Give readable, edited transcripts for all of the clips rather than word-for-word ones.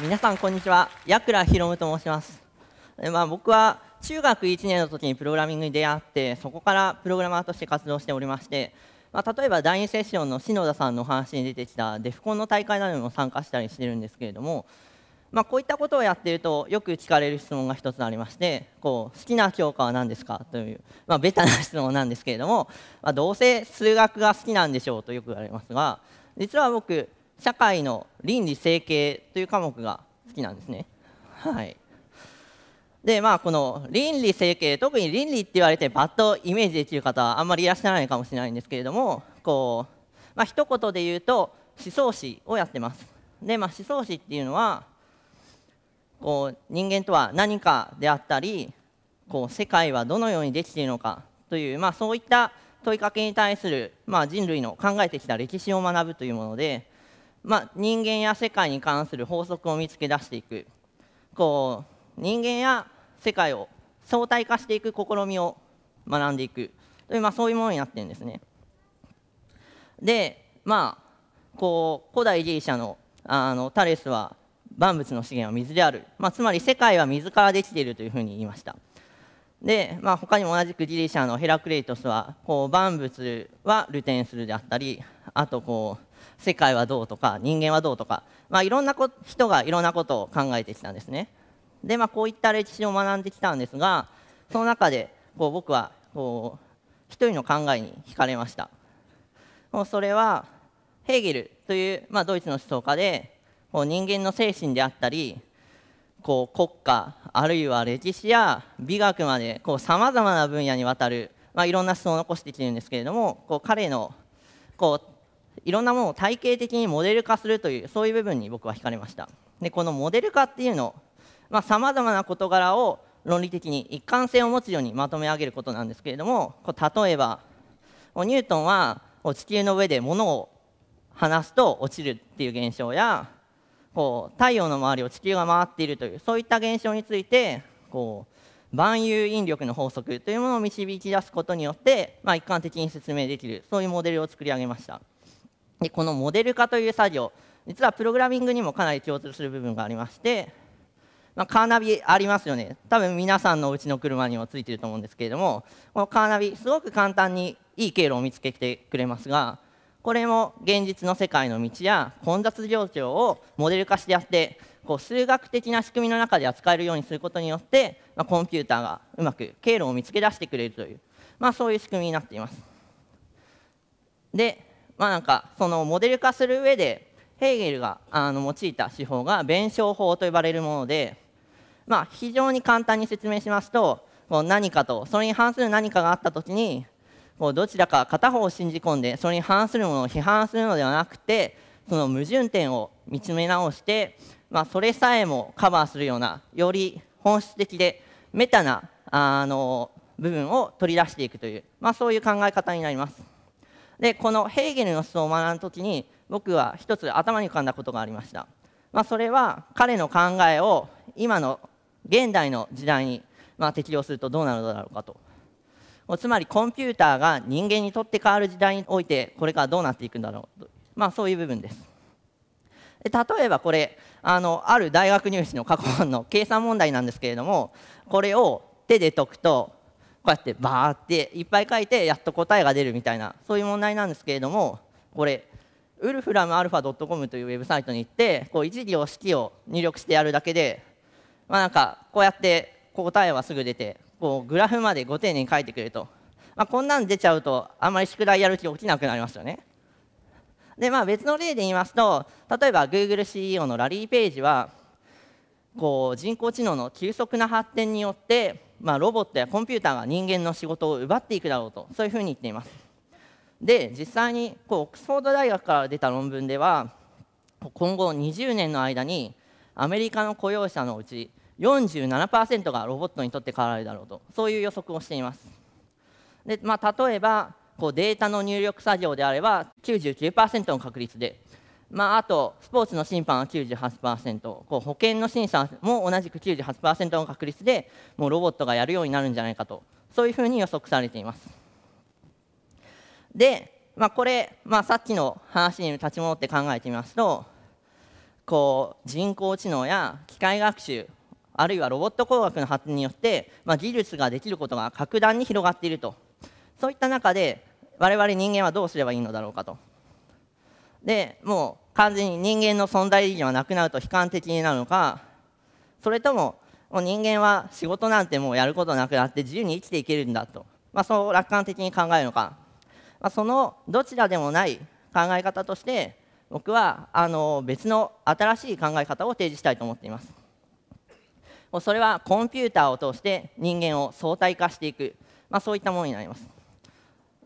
皆さんこんにちは。矢倉ひろむと申します。僕は中学1年の時にプログラミングに出会って、そこからプログラマーとして活動しておりまして、例えば第2セッションの篠田さんの話に出てきたデフコンの大会などにも参加したりしてるんですけれども、こういったことをやっているとよく聞かれる質問が一つありまして、好きな教科は何ですかという、ベタな質問なんですけれども、どうせ数学が好きなんでしょうとよく言われますが、実は僕社会の倫理整形という科目が好きなんですね。はい。でこの倫理整形、特に倫理って言われてパッとイメージできる方はあんまりいらっしゃらないかもしれないんですけれども、一言で言うと思想史をやってます。で思想史っていうのは人間とは何かであったり、世界はどのようにできているのかという、そういった問いかけに対する、人類の考えてきた歴史を学ぶというもので、人間や世界に関する法則を見つけ出していく、人間や世界を相対化していく試みを学んでいくという、そういうものになっているんですね。で古代ギリシャのタレスは万物の資源は水である、つまり世界は水からできているというふうに言いました。で他にも同じくギリシャのヘラクレイトスは万物は流転するであったり、あと世界はどうとか人間はどうとか、いろんな人がいろんなことを考えてきたんですね。でこういった歴史を学んできたんですが、その中で僕は一人の考えに惹かれました。それはヘーゲルという、ドイツの思想家で、人間の精神であったり国家あるいは歴史や美学までさまざまな分野にわたる、いろんな思想を残してきているんですけれども、彼のいろんなものを体系的にモデル化するという、そういう部分に僕は惹かれました。でこのモデル化っていうのをさまざまな事柄を論理的に一貫性を持つようにまとめ上げることなんですけれども、例えばニュートンは地球の上で物を離すと落ちるっていう現象や、太陽の周りを地球が回っているという、そういった現象について万有引力の法則というものを導き出すことによって、一貫的に説明できる、そういうモデルを作り上げました。でこのモデル化という作業、実はプログラミングにもかなり共通する部分がありまして、カーナビありますよね。多分皆さんのうちの車にもついていると思うんですけれども、このカーナビすごく簡単にいい経路を見つけてくれますが、これも現実の世界の道や混雑状況をモデル化してやって、数学的な仕組みの中で扱えるようにすることによって、コンピューターがうまく経路を見つけ出してくれるという、そういう仕組みになっています。でそのモデル化する上でヘーゲルが用いた手法が弁証法と呼ばれるもので、非常に簡単に説明しますと、何かとそれに反する何かがあったときに、どちらか片方を信じ込んでそれに反するものを批判するのではなくて、その矛盾点を見つめ直して、それさえもカバーするような、より本質的でメタな部分を取り出していくという、そういう考え方になります。でこのヘーゲルの思想を学ぶときに、僕は一つ頭に浮かんだことがありました。それは彼の考えを今の現代の時代に適用するとどうなるのだろうかと。つまりコンピューターが人間にとって変わる時代において、これからどうなっていくんだろうと、そういう部分です。で例えばこれある大学入試の過去問の計算問題なんですけれども、これを手で解くとこうやってバーっていっぱい書いてやっと答えが出るみたいな、そういう問題なんですけれども、これウルフラムアルファ .com というウェブサイトに行って一行式を入力してやるだけで、こうやって答えはすぐ出て、グラフまでご丁寧に書いてくれると、こんなん出ちゃうとあんまり宿題やる気起きなくなりますよね。で別の例で言いますと、例えば GoogleCEO のラリー・ペイジは人工知能の急速な発展によって、ロボットやコンピューターが人間の仕事を奪っていくだろうと、そういうふうに言っています。で実際にオックスフォード大学から出た論文では、今後20年の間にアメリカの雇用者のうち 47% がロボットにとって変わられるだろうと、そういう予測をしています。で例えばデータの入力作業であれば 99% の確率で、あとスポーツの審判は 98%、保険の審査も同じく 98% の確率でもうロボットがやるようになるんじゃないかと、そういうふうに予測されています。でこれ、さっきの話に立ち戻って考えてみますと、こう人工知能や機械学習あるいはロボット工学の発展によって、技術ができることが格段に広がっていると。そういった中で我々人間はどうすればいいのだろうかと。でもう完全に人間の存在意義はなくなると悲観的になるのか、それとも人間は仕事なんてもうやることなくなって自由に生きていけるんだと、そう楽観的に考えるのか、そのどちらでもない考え方として僕は別の新しい考え方を提示したいと思っています。それはコンピューターを通して人間を相対化していく、そういったものになります。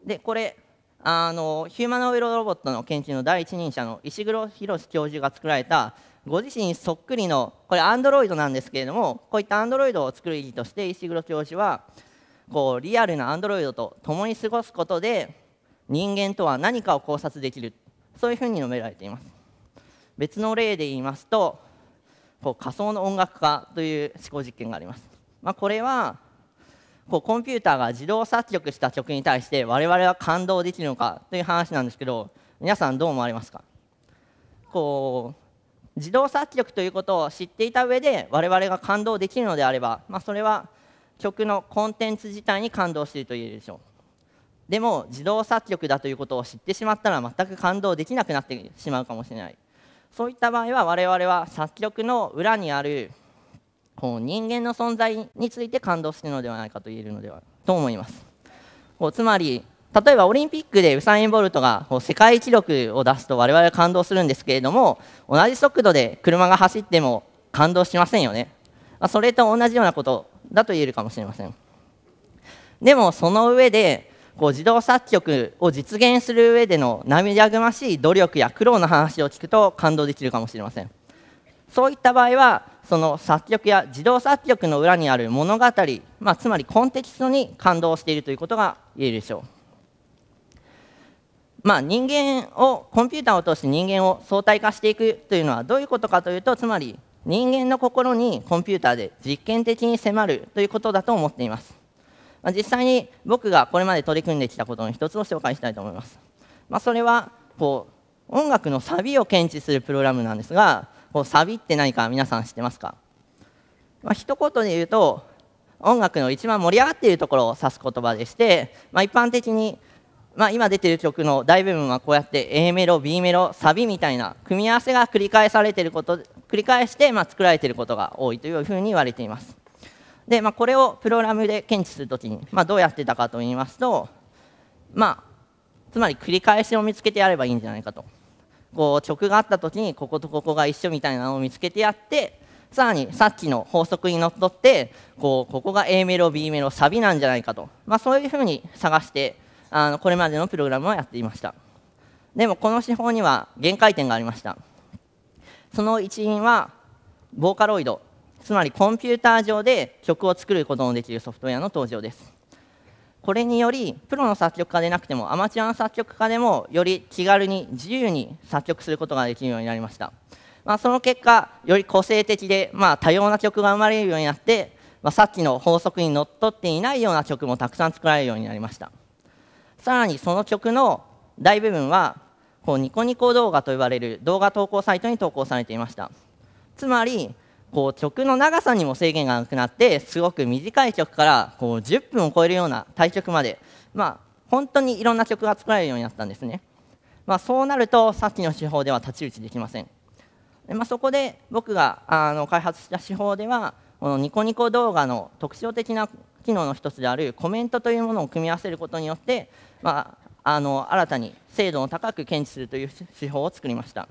でこれヒューマノイドロボットの研究の第一人者の石黒浩教授が作られたご自身そっくりの、これアンドロイドなんですけれども、こういったアンドロイドを作る意義として石黒教授はこうリアルなアンドロイドと共に過ごすことで人間とは何かを考察できる、そういうふうに述べられています。別の例で言いますと仮想の音楽家という思考実験があります。これはコンピューターが自動作曲した曲に対して我々は感動できるのかという話なんですけど、皆さんどう思われますか？自動作曲ということを知っていた上で我々が感動できるのであれば、それは曲のコンテンツ自体に感動していると言えるでしょう。でも自動作曲だということを知ってしまったら全く感動できなくなってしまうかもしれない。そういった場合は我々は作曲の裏にある人間の存在について感動しているのではないかと言えるのではと思います。つまり例えばオリンピックでウサイン・ボルトが世界記録を出すと我々は感動するんですけれども、同じ速度で車が走っても感動しませんよね。それと同じようなことだと言えるかもしれません。でもその上で自動作曲を実現する上での涙ぐましい努力や苦労の話を聞くと感動できるかもしれません。そういった場合はその作曲や自動作曲の裏にある物語、つまりコンテキストに感動しているということが言えるでしょう。人間をコンピューターを通して人間を相対化していくというのはどういうことかというと、つまり人間の心にコンピューターで実験的に迫るということだと思っています。実際に僕がこれまで取り組んできたことの一つを紹介したいと思います。それは音楽のサビを検知するプログラムなんですが、サビって何か皆さん知ってますか？一言で言うと音楽の一番盛り上がっているところを指す言葉でして、一般的に今出ている曲の大部分はこうやって A メロ B メロサビみたいな組み合わせが繰り返して作られていることが多いというふうに言われています。でこれをプログラムで検知するときにどうやってたかと言いますと、つまり繰り返しを見つけてやればいいんじゃないかと。曲があったときにこことここが一緒みたいなのを見つけてやって、さらにさっきの法則にのっとってここが A メロ B メロサビなんじゃないかと、そういうふうに探してこれまでのプログラムをやっていました。でもこの手法には限界点がありました。その一因はボーカロイド、つまりコンピューター上で曲を作ることのできるソフトウェアの登場です。これによりプロの作曲家でなくてもアマチュアの作曲家でもより気軽に自由に作曲することができるようになりました。その結果より個性的で多様な曲が生まれるようになって、さっきの法則にのっとっていないような曲もたくさん作られるようになりました。さらにその曲の大部分はニコニコ動画と呼ばれる動画投稿サイトに投稿されていました。つまり曲の長さにも制限がなくなって、すごく短い曲から10分を超えるような大曲まで、本当にいろんな曲が作られるようになったんですね。そうなるとさっきの手法では太刀打ちできません。そこで僕が開発した手法では、このニコニコ動画の特徴的な機能の一つであるコメントというものを組み合わせることによって、新たに精度の高く検知するという手法を作りました。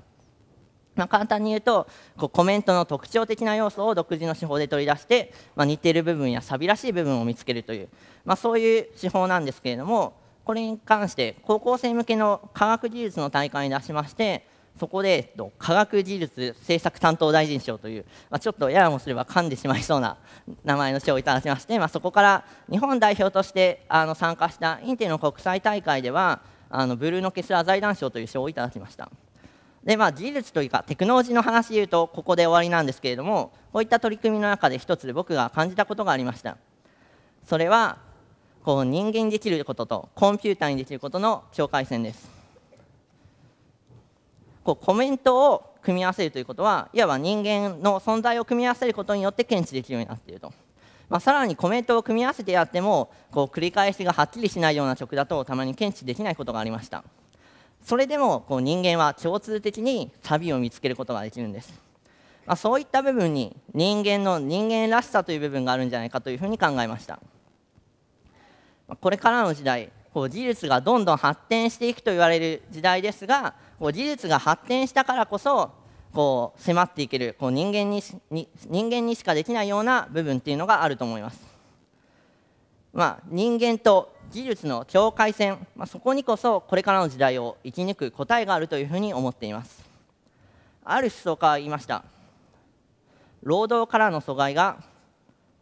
簡単に言うとコメントの特徴的な要素を独自の手法で取り出して、似ている部分やサビらしい部分を見つけるという、そういう手法なんですけれども、これに関して高校生向けの科学技術の大会に出しまして、そこで科学技術政策担当大臣賞という、ちょっとややもすれば噛んでしまいそうな名前の賞をいただきまして、そこから日本代表として参加したインテルの国際大会ではブルーノ・ケスラー財団賞という賞をいただきました。で技術というかテクノロジーの話でいうとここで終わりなんですけれども、こういった取り組みの中で一つ僕が感じたことがありました。それは人間にできることとコンピューターにできることの境界線です。コメントを組み合わせるということはいわば人間の存在を組み合わせることによって検知できるようになっていると。さらにコメントを組み合わせてやっても繰り返しがはっきりしないような直だとたまに検知できないことがありました。それでも人間は共通的にサビを見つけることができるんです。そういった部分に人間の人間らしさという部分があるんじゃないかというふうに考えました。これからの時代技術がどんどん発展していくと言われる時代ですが技術が発展したからこそ迫っていける人間にしかできないような部分っていうのがあると思います。人間と技術の境界線、そこにこそこれからの時代を生き抜く答えがあるというふうに思っています。ある思想家は言いました。労働からの阻害が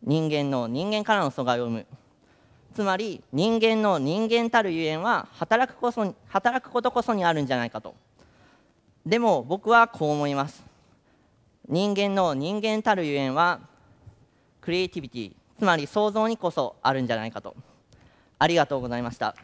人間の人間からの阻害を生む。つまり人間の人間たるゆえんは働くことこそにあるんじゃないかと。でも僕はこう思います。人間の人間たるゆえんはクリエイティビティ、つまり創造にこそあるんじゃないかと。ありがとうございました。